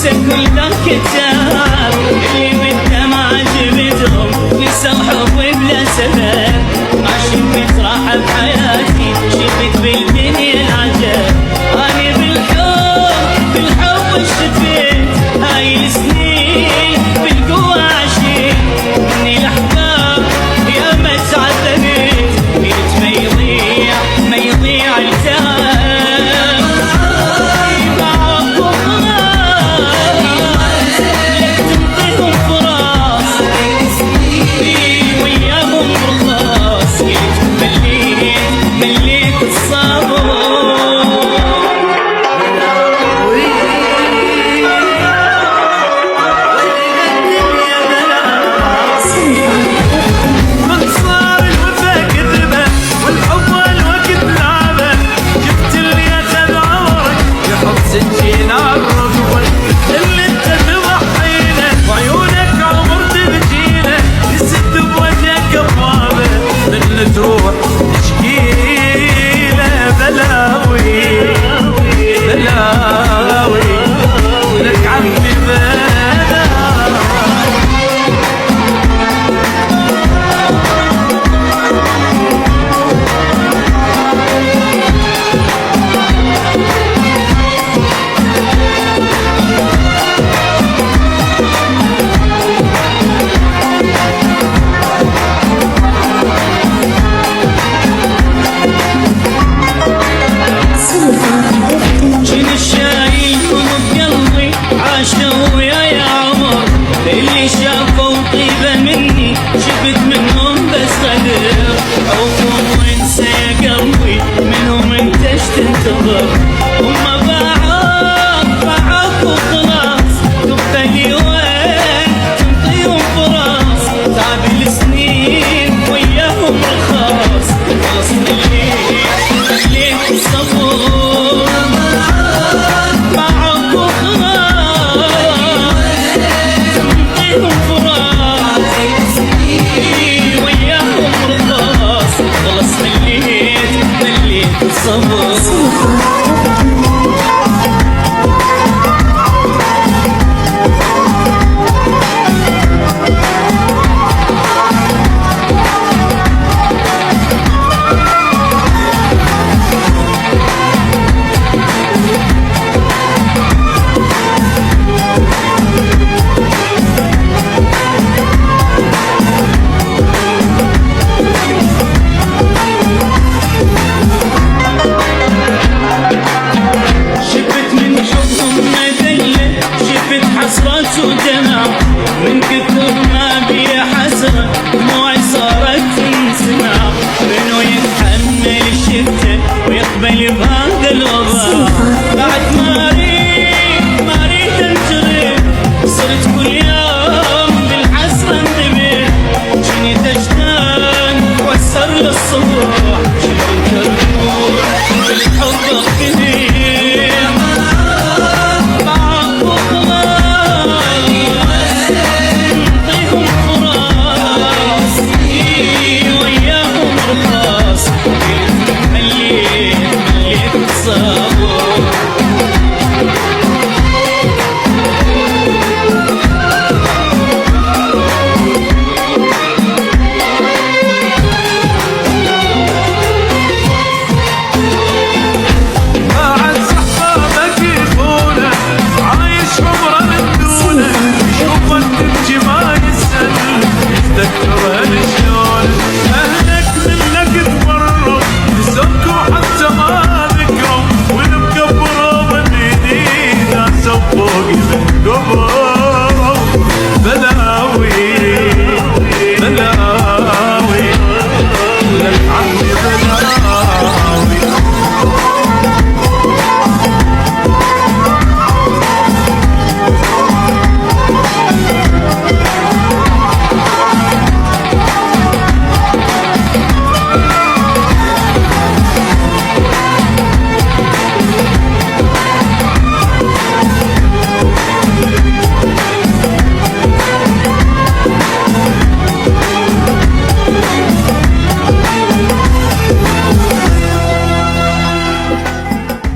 نسى كل ذا كتاب اللي بالدمع جبتهم نسى حبي بلا سبب ما شفت راحة بحياتي شفت بالدنيا العجب أنا بالحب اشتفيت هاي السنين بالقوة عشيت مني الأحباب يا ما تعذبت قلت ما يضيع التعب تروح تشكيله بلاوي لك عمي اللي شافوا طيبة مني شفت منهم بس غدر عوفوا وانسى يا قلبي منهم انت ايش تنتظر هم